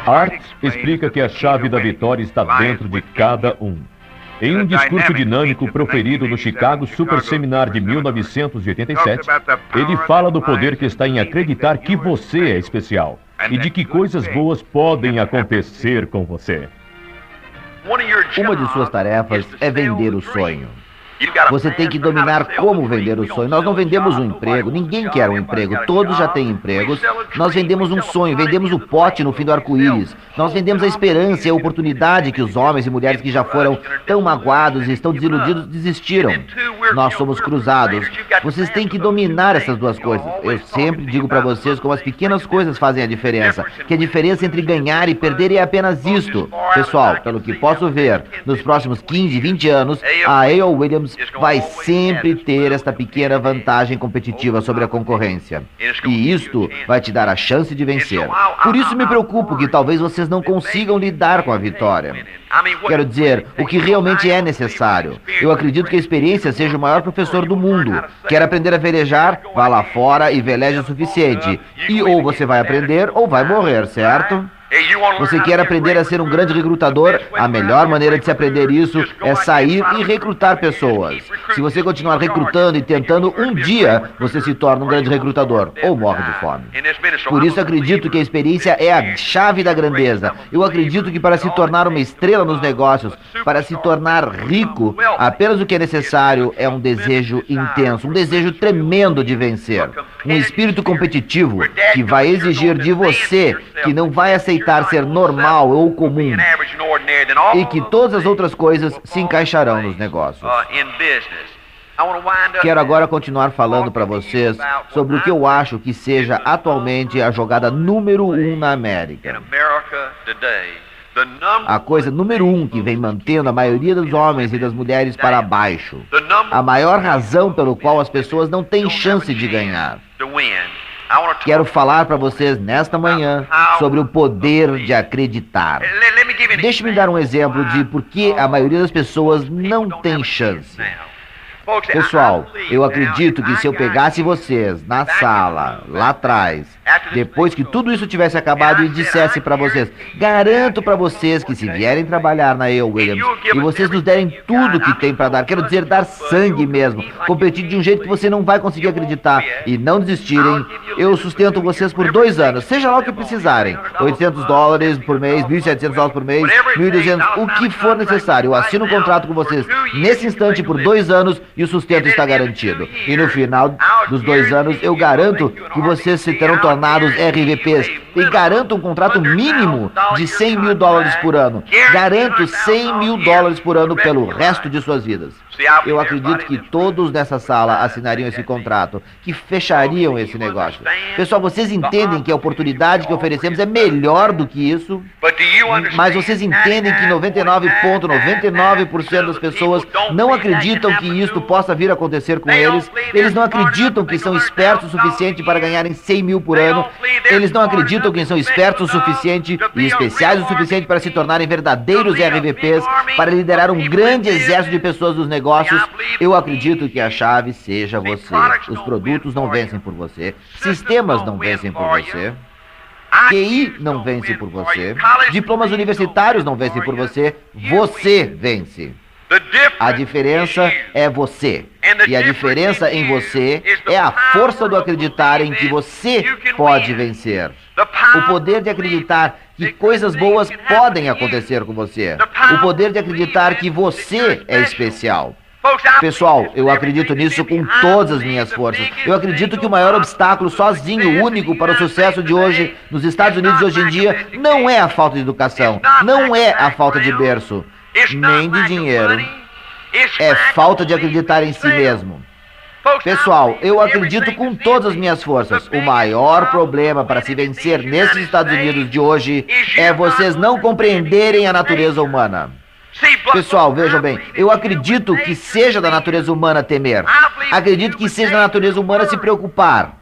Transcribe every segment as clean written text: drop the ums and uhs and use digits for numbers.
Hart explica que a chave da vitória está dentro de cada um. Em um discurso dinâmico proferido no Chicago Super Seminar de 1987, ele fala do poder que está em acreditar que você é especial e de que coisas boas podem acontecer com você. Uma de suas tarefas é vender o sonho. Você tem que dominar como vender o sonho. Nós não vendemos um emprego, ninguém quer um emprego, todos já têm empregos. Nós vendemos um sonho, vendemos o pote no fim do arco-íris. Nós vendemos a esperança e a oportunidade que os homens e mulheres que já foram tão magoados e estão desiludidos desistiram. Nós somos cruzados. Vocês têm que dominar essas duas coisas. Eu sempre digo para vocês como as pequenas coisas fazem a diferença. Que a diferença entre ganhar e perder é apenas isto. Pessoal, pelo que posso ver, nos próximos 15, 20 anos, a A.L. Williams vai sempre ter esta pequena vantagem competitiva sobre a concorrência. E isto vai te dar a chance de vencer. Por isso me preocupo que talvez vocês não consigam lidar com a vitória. Quero dizer, o que realmente é necessário. Eu acredito que a experiência seja o maior professor do mundo. Quer aprender a velejar? Vá lá fora e veleje o suficiente. E ou você vai aprender ou vai morrer, certo? Você quer aprender a ser um grande recrutador? A melhor maneira de se aprender isso é sair e recrutar pessoas. Se você continuar recrutando e tentando, um dia você se torna um grande recrutador ou morre de fome. Por isso acredito que a experiência é a chave da grandeza. Eu acredito que para se tornar uma estrela nos negócios, para se tornar rico, apenas o que é necessário é um desejo intenso, um desejo tremendo de vencer. Um espírito competitivo que vai exigir de você que não vai aceitar ser normal ou comum e que todas as outras coisas se encaixarão nos negócios. Quero agora continuar falando para vocês sobre o que eu acho que seja atualmente a jogada número 1 na América. A coisa número 1 que vem mantendo a maioria dos homens e das mulheres para baixo. A maior razão pelo qual as pessoas não têm chance de ganhar. Quero falar para vocês nesta manhã sobre o poder de acreditar. Deixe-me dar um exemplo de por que a maioria das pessoas não tem chance. Pessoal, eu acredito que se eu pegasse vocês na sala, lá atrás, depois que tudo isso tivesse acabado e dissesse para vocês, garanto para vocês que se vierem trabalhar na A.L. Williams e vocês nos derem tudo que tem para dar, quero dizer, dar sangue mesmo, competir de um jeito que você não vai conseguir acreditar e não desistirem, eu sustento vocês por 2 anos, seja lá o que precisarem, $800 por mês, $1.700 por mês, $1.200, o que for necessário, eu assino um contrato com vocês nesse instante por 2 anos e o sustento está garantido. E no final dos 2 anos, eu garanto que vocês se terão tornados RVPs. E garanto um contrato mínimo de $100 mil por ano. Garanto $100 mil por ano pelo resto de suas vidas. Eu acredito que todos nessa sala assinariam esse contrato, que fechariam esse negócio. Pessoal, vocês entendem que a oportunidade que oferecemos é melhor do que isso? Mas vocês entendem que 99,99% das pessoas não acreditam que isto possa vir a acontecer com eles? Eles não acreditam que são espertos o suficiente para ganharem $100 mil por ano? Eles não acreditam que são espertos o suficiente e especiais o suficiente para se tornarem verdadeiros RVPs, para liderar um grande exército de pessoas dos negócios? Eu acredito que a chave seja você. Os produtos não vencem por você. Sistemas não vencem por você. QI não vence por você. Diplomas universitários não vencem por você. Você vence. A diferença é você. E a diferença em você é a força do acreditar em que você pode vencer. O poder de acreditar que coisas boas podem acontecer com você. O poder de acreditar que você é especial. Pessoal, eu acredito nisso com todas as minhas forças. Eu acredito que o maior obstáculo sozinho, único para o sucesso de hoje, nos Estados Unidos hoje em dia, não é a falta de educação, não é a falta de berço, nem de dinheiro. É falta de acreditar em si mesmo. Pessoal, eu acredito com todas as minhas forças. O maior problema para se vencer nesses Estados Unidos de hoje é vocês não compreenderem a natureza humana. Pessoal, vejam bem, eu acredito que seja da natureza humana temer. Acredito que seja da natureza humana se preocupar.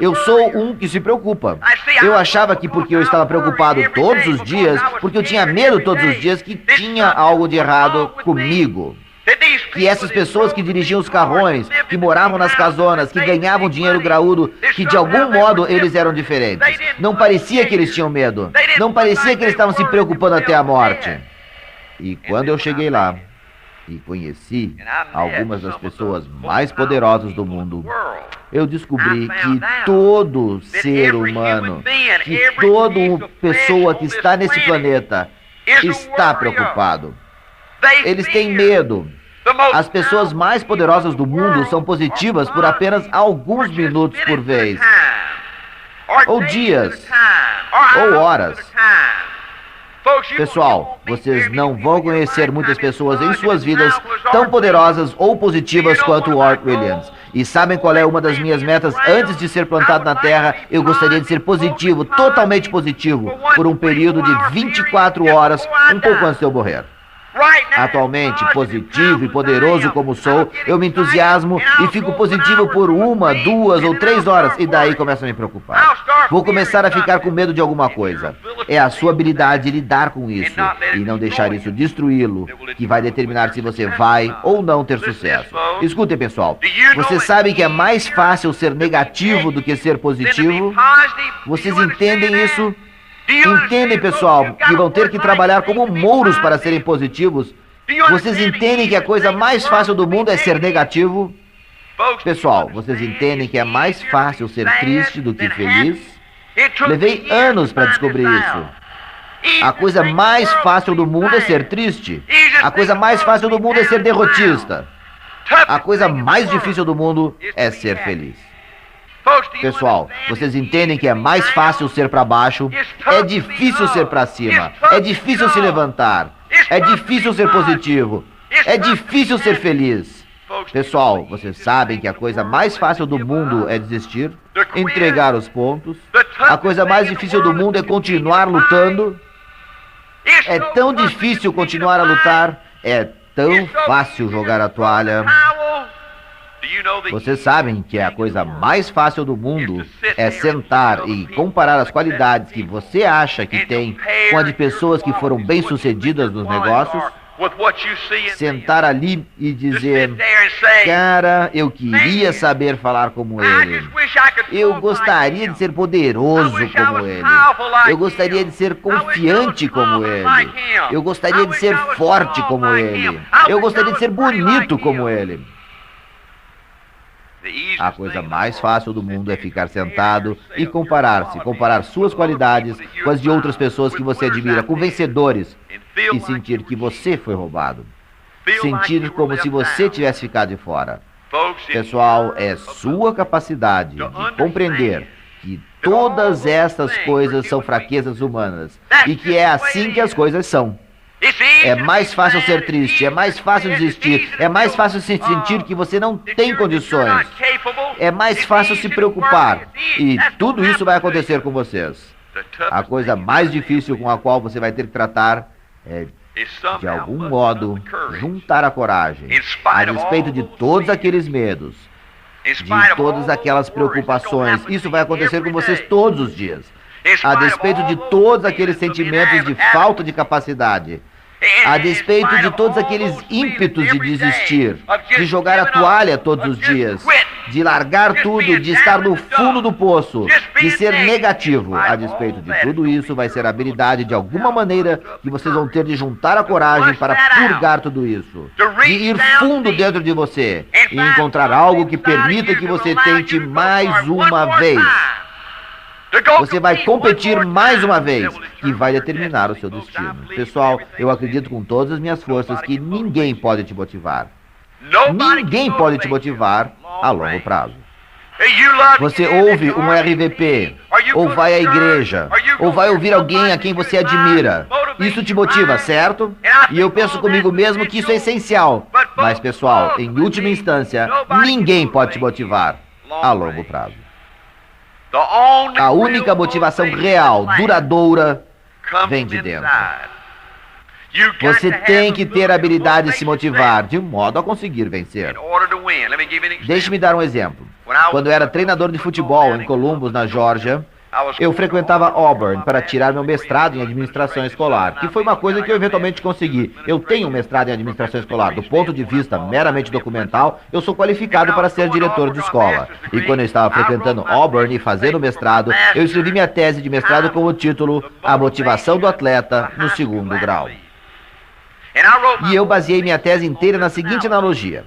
Eu sou um que se preocupa. Eu achava que porque eu estava preocupado todos os dias, porque eu tinha medo todos os dias, que tinha algo de errado comigo. que essas pessoas que dirigiam os carrões, que moravam nas casonas, que ganhavam dinheiro graúdo, que de algum modo eles eram diferentes. Não parecia que eles tinham medo. Não parecia que eles estavam se preocupando até a morte. E quando eu cheguei lá e conheci algumas das pessoas mais poderosas do mundo, eu descobri que todo ser humano, que toda pessoa que está nesse planeta está preocupado. Eles têm medo. As pessoas mais poderosas do mundo são positivas por apenas alguns minutos por vez, ou dias, ou horas. Pessoal, vocês não vão conhecer muitas pessoas em suas vidas tão poderosas ou positivas quanto o Art Williams. E sabem qual é uma das minhas metas antes de ser plantado na Terra? Eu gostaria de ser positivo, totalmente positivo, por um período de 24 horas, um pouco antes de eu morrer. Atualmente, positivo e poderoso como sou, eu me entusiasmo e fico positivo por 1, 2 ou 3 horas e daí começo a me preocupar. Vou começar a ficar com medo de alguma coisa. É a sua habilidade de lidar com isso e não deixar isso destruí-lo que vai determinar se você vai ou não ter sucesso. Escutem, pessoal, vocês sabem que é mais fácil ser negativo do que ser positivo? Vocês entendem isso? Entendem, pessoal, que vão ter que trabalhar como mouros para serem positivos? Vocês entendem que a coisa mais fácil do mundo é ser negativo? Pessoal, vocês entendem que é mais fácil ser triste do que feliz? Levei anos para descobrir isso. A coisa mais fácil do mundo é ser triste. A coisa mais fácil do mundo é ser derrotista. A coisa mais difícil do mundo é ser feliz. Pessoal, vocês entendem que é mais fácil ser para baixo? É difícil ser para cima. É difícil se levantar. É difícil ser positivo. É difícil ser feliz. Pessoal, vocês sabem que a coisa mais fácil do mundo é desistir, entregar os pontos. A coisa mais difícil do mundo é continuar lutando. É tão difícil continuar a lutar. É tão fácil jogar a toalha. Vocês sabem que a coisa mais fácil do mundo é sentar e comparar as qualidades que você acha que tem com a de pessoas que foram bem-sucedidas nos negócios? Sentar ali e dizer, cara, eu queria saber falar como ele. Eu gostaria de ser poderoso como ele. Eu gostaria de ser confiante como ele. Eu gostaria de ser forte como ele. Eu gostaria de ser bonito como ele. A coisa mais fácil do mundo é ficar sentado e comparar suas qualidades com as de outras pessoas que você admira, com vencedores, e sentir que você foi roubado. Sentir como se você tivesse ficado de fora. Pessoal, é sua capacidade de compreender que todas essas coisas são fraquezas humanas e que é assim que as coisas são. É mais fácil ser triste, é mais fácil desistir, é mais fácil se sentir que você não tem condições, é mais fácil se preocupar, e tudo isso vai acontecer com vocês. A coisa mais difícil com a qual você vai ter que tratar é, de algum modo, juntar a coragem, a despeito de todos aqueles medos, de todas aquelas preocupações. Isso vai acontecer com vocês todos os dias. A despeito de todos aqueles sentimentos de falta de capacidade, a despeito de todos aqueles ímpetos de desistir, de jogar a toalha todos os dias, de largar tudo, de estar no fundo do poço, de ser negativo. A despeito de tudo isso, vai ser a habilidade, de alguma maneira, que vocês vão ter de juntar a coragem para purgar tudo isso, de ir fundo dentro de você e encontrar algo que permita que você tente mais uma vez. Você vai competir mais uma vez e vai determinar o seu destino. Pessoal, eu acredito com todas as minhas forças que ninguém pode te motivar. Ninguém pode te motivar a longo prazo. Você ouve um RVP, ou vai à igreja, ou vai ouvir alguém a quem você admira. Isso te motiva, certo? E eu penso comigo mesmo que isso é essencial. Mas, pessoal, em última instância, ninguém pode te motivar a longo prazo. A única motivação real, duradoura, vem de dentro. Você tem que ter a habilidade de se motivar, de modo a conseguir vencer. Deixe-me dar um exemplo. Quando eu era treinador de futebol em Columbus, na Geórgia, Eu frequentava Auburn para tirar meu mestrado em administração escolar, que foi uma coisa que eu eventualmente consegui. Eu tenho um mestrado em administração escolar. Do ponto de vista meramente documental, eu sou qualificado para ser diretor de escola. E quando eu estava frequentando Auburn e fazendo mestrado, eu escrevi minha tese de mestrado com o título A Motivação do Atleta no Segundo Grau. E eu baseei minha tese inteira na seguinte analogia.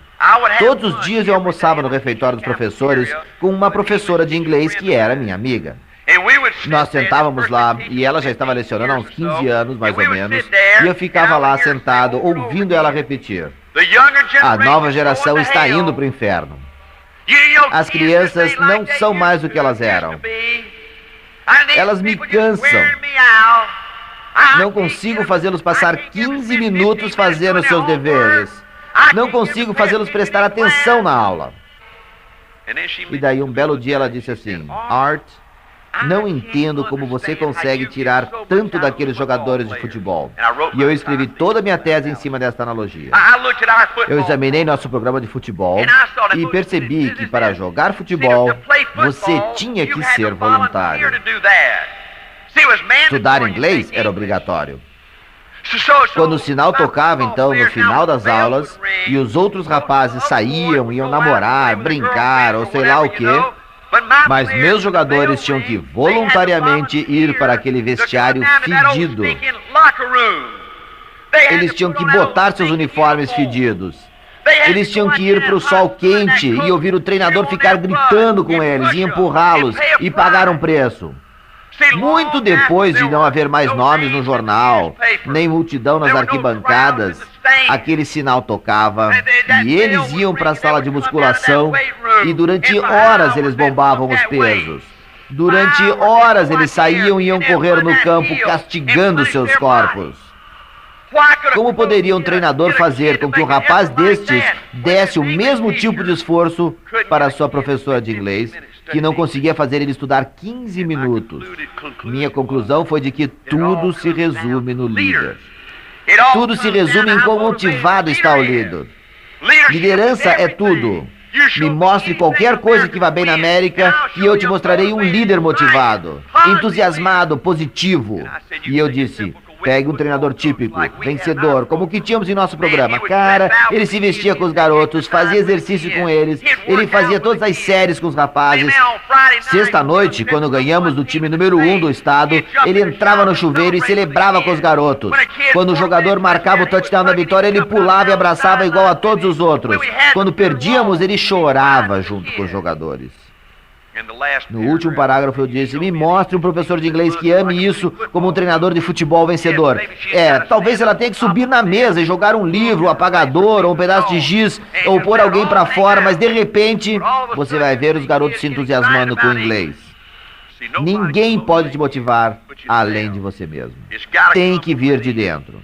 Todos os dias eu almoçava no refeitório dos professores com uma professora de inglês que era minha amiga. Nós sentávamos lá, e ela já estava lecionando há uns 15 anos, mais ou menos, e eu ficava lá sentado, ouvindo ela repetir. A nova geração está indo para o inferno. As crianças não são mais o que elas eram. Elas me cansam. Não consigo fazê-los passar 15 minutos fazendo seus deveres. Não consigo fazê-los prestar atenção na aula. E daí um belo dia ela disse assim, Art, não entendo como você consegue tirar tanto daqueles jogadores de futebol. E eu escrevi toda a minha tese em cima desta analogia. Eu examinei nosso programa de futebol e percebi que para jogar futebol, você tinha que ser voluntário. Estudar inglês era obrigatório. Quando o sinal tocava, então, no final das aulas, e os outros rapazes saíam, iam namorar, brincar, ou sei lá o quê, mas meus jogadores tinham que voluntariamente ir para aquele vestiário fedido. Eles tinham que botar seus uniformes fedidos. Eles tinham que ir para o sol quente e ouvir o treinador ficar gritando com eles e empurrá-los e pagar um preço. Muito depois de não haver mais nomes no jornal, nem multidão nas arquibancadas, aquele sinal tocava e eles iam para a sala de musculação e durante horas eles bombavam os pesos. Durante horas eles saíam e iam correr no campo castigando seus corpos. Como poderia um treinador fazer com que um rapaz destes desse o mesmo tipo de esforço para sua professora de inglês, que não conseguia fazer ele estudar 15 minutos? Minha conclusão foi de que tudo se resume no líder. Tudo se resume em quão motivado está o líder. Liderança é tudo. Me mostre qualquer coisa que vá bem na América e eu te mostrarei um líder motivado, entusiasmado, positivo. E eu disse, pegue um treinador típico, vencedor, como o que tínhamos em nosso programa. Cara, ele se vestia com os garotos, fazia exercício com eles, ele fazia todas as séries com os rapazes. Sexta-noite, quando ganhamos do time número 1 do estado, ele entrava no chuveiro e celebrava com os garotos. Quando o jogador marcava o touchdown da vitória, ele pulava e abraçava igual a todos os outros. Quando perdíamos, ele chorava junto com os jogadores. No último parágrafo eu disse, me mostre um professor de inglês que ame isso como um treinador de futebol vencedor. Talvez ela tenha que subir na mesa e jogar um livro, um apagador, ou um pedaço de giz, ou pôr alguém pra fora, mas de repente você vai ver os garotos se entusiasmando com o inglês. Ninguém pode te motivar além de você mesmo. Tem que vir de dentro.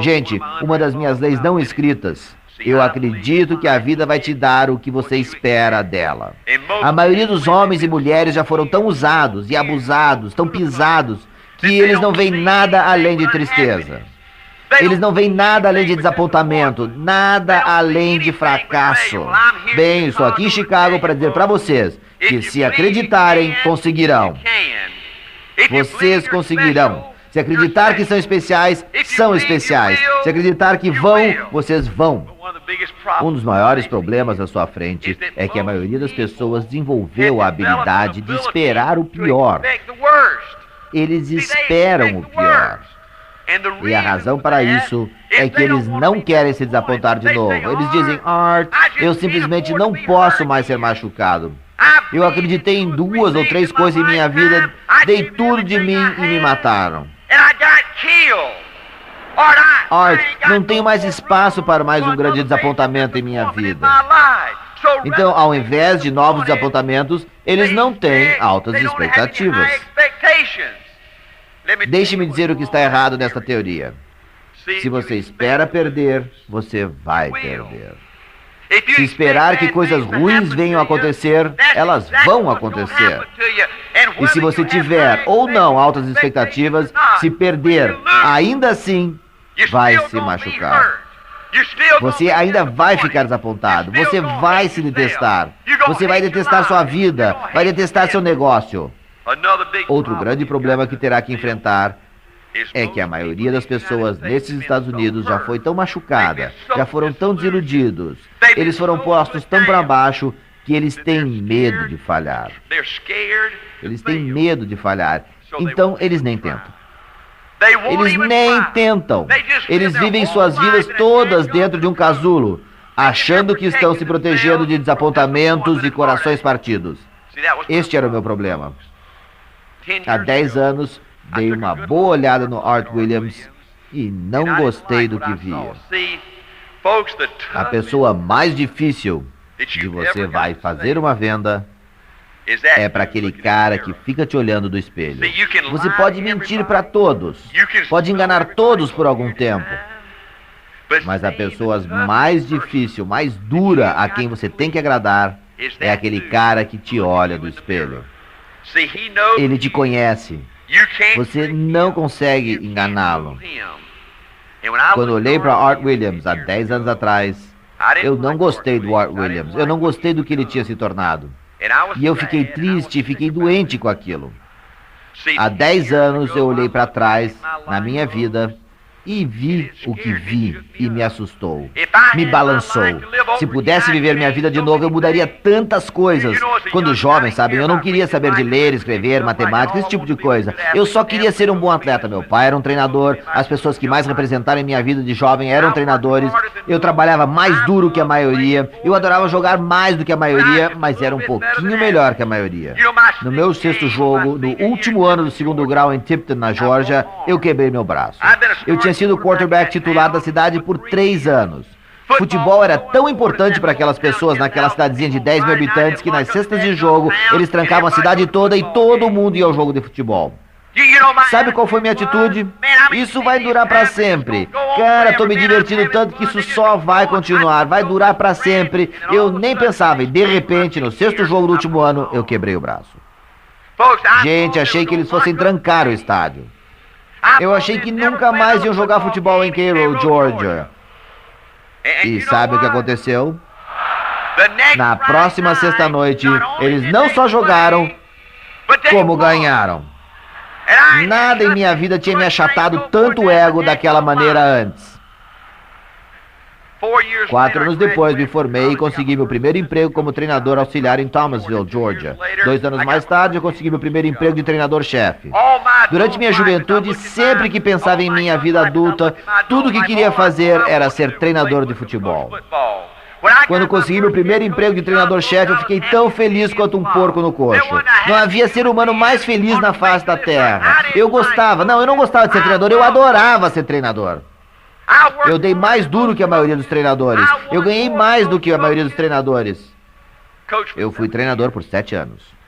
Gente, uma das minhas leis não escritas, eu acredito que a vida vai te dar o que você espera dela. A maioria dos homens e mulheres já foram tão usados e abusados, tão pisados, que eles não veem nada além de tristeza. Eles não veem nada além de desapontamento, nada além de fracasso. Bem, estou aqui em Chicago para dizer para vocês que se acreditarem, conseguirão. Vocês conseguirão. Se acreditar que são especiais, são especiais. Se acreditar que vão, vocês vão. Um dos maiores problemas à sua frente é que a maioria das pessoas desenvolveu a habilidade de esperar o pior. Eles esperam o pior. E a razão para isso é que eles não querem se desapontar de novo. Eles dizem, Art, eu simplesmente não posso mais ser machucado. Eu acreditei em 2 ou 3 coisas em minha vida, dei tudo de mim e me mataram. Art, não tenho mais espaço para mais um grande desapontamento em minha vida. Então, ao invés de novos desapontamentos, eles não têm altas expectativas. Deixe-me dizer o que está errado nesta teoria. Se você espera perder, você vai perder. Se esperar que coisas ruins venham a acontecer, elas vão acontecer. E se você tiver ou não altas expectativas, se perder, ainda assim, vai se machucar. Você ainda vai ficar desapontado. Você vai se detestar. Você vai detestar sua vida, vai detestar seu negócio. Outro grande problema que terá que enfrentar é que a maioria das pessoas nesses Estados Unidos já foi tão machucada, já foram tão desiludidos, eles foram postos tão para baixo que eles têm medo de falhar. Eles têm medo de falhar, então eles nem tentam. Eles nem tentam. Eles vivem suas vidas todas dentro de um casulo, achando que estão se protegendo de desapontamentos e corações partidos. Este era o meu problema. Há 10 anos, dei uma boa olhada no Art Williams e não gostei do que via. A pessoa mais difícil de você vai fazer uma venda é para aquele cara que fica te olhando do espelho. Você pode mentir para todos, pode enganar todos por algum tempo, mas a pessoa mais difícil, mais dura a quem você tem que agradar é aquele cara que te olha do espelho. Ele te conhece. Você não consegue enganá-lo. Quando olhei para Art Williams há 10 anos atrás, eu não gostei do Art Williams. Eu não gostei do que ele tinha se tornado. E eu fiquei triste, fiquei doente com aquilo. Há 10 anos eu olhei para trás na minha vida e vi o que vi e me assustou, me balançou. Se pudesse viver minha vida de novo, eu mudaria tantas coisas. Quando jovem, sabem, eu não queria saber de ler, escrever, matemática, esse tipo de coisa. Eu só queria ser um bom atleta. Meu pai era um treinador, as pessoas que mais representaram em minha vida de jovem eram treinadores. Eu trabalhava mais duro que a maioria, eu adorava jogar mais do que a maioria, mas era um pouquinho melhor que a maioria. No meu 6º jogo, no último ano do 2º grau em Tipton, na Geórgia, eu quebrei meu braço. Eu tinha sido quarterback titular da cidade por 3 anos. Futebol era tão importante para aquelas pessoas naquela cidadezinha de 10 mil habitantes que nas cestas de jogo eles trancavam a cidade toda e todo mundo ia ao jogo de futebol. Sabe qual foi minha atitude? Isso vai durar para sempre. Cara, tô me divertindo tanto que isso só vai continuar, vai durar para sempre. Eu nem pensava e de repente, no 6º jogo do último ano, eu quebrei o braço. Gente, achei que eles fossem trancar o estádio. Eu achei que nunca mais iam jogar futebol em Cairo, Georgia. E sabe o que aconteceu? Na próxima sexta-noite, eles não só jogaram, como ganharam. Nada em minha vida tinha me achatado tanto o ego daquela maneira antes. 4 anos depois, me formei e consegui meu primeiro emprego como treinador auxiliar em Thomasville, Georgia. 2 anos mais tarde, eu consegui meu primeiro emprego de treinador-chefe. Durante minha juventude, sempre que pensava em minha vida adulta, tudo que queria fazer era ser treinador de futebol. Quando consegui meu primeiro emprego de treinador-chefe, eu fiquei tão feliz quanto um porco no coxo. Não havia ser humano mais feliz na face da terra. Eu não gostava de ser treinador, eu adorava ser treinador. Eu dei mais duro que a maioria dos treinadores. Eu ganhei mais do que a maioria dos treinadores. Eu fui treinador por 7 anos.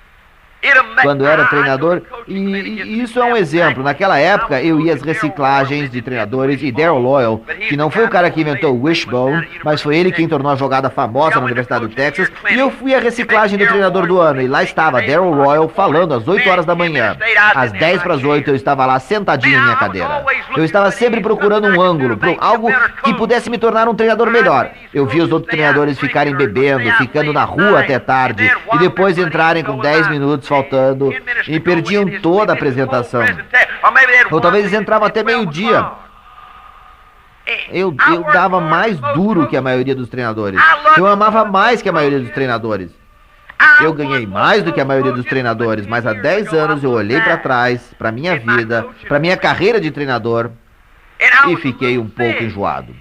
Quando eu era treinador, e isso é um exemplo, naquela época eu ia às reciclagens de treinadores e Darrell Loyal, que não foi o cara que inventou o Wishbone, mas foi ele quem tornou a jogada famosa na Universidade do Texas, e eu fui à reciclagem do treinador do ano, e lá estava Darrell Loyal falando às 8 horas da manhã. Às 10 para as 8 eu estava lá sentadinho em minha cadeira. Eu estava sempre procurando um ângulo, algo que pudesse me tornar um treinador melhor. Eu vi os outros treinadores ficarem bebendo, ficando na rua até tarde, e depois entrarem com 10 minutos faltando e perdiam toda a apresentação. Ou talvez eles entravam até meio-dia. Eu dava mais duro que a maioria dos treinadores. Eu amava mais que a maioria dos treinadores. Eu ganhei mais do que a maioria dos treinadores, mas há 10 anos eu olhei para trás, para minha vida, para minha carreira de treinador e fiquei um pouco enjoado.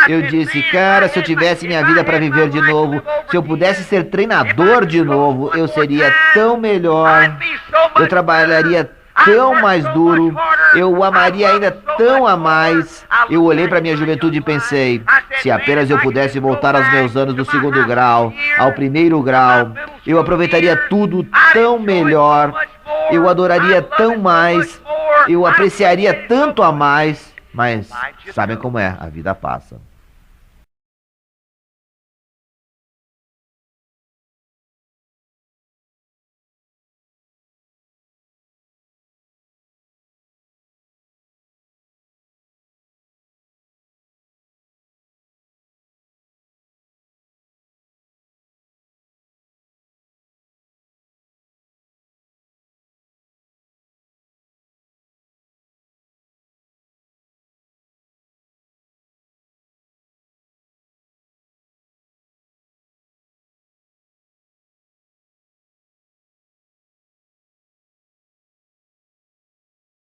Eu disse, cara, se eu tivesse minha vida para viver de novo, se eu pudesse ser treinador de novo, eu seria tão melhor, eu trabalharia tão mais duro, eu amaria ainda tão a mais. Eu olhei para minha juventude e pensei, se apenas eu pudesse voltar aos meus anos do 2º grau, ao 1º grau, eu aproveitaria tudo tão melhor, eu adoraria tão mais, eu apreciaria tanto a mais. Mas sabem como é, a vida passa.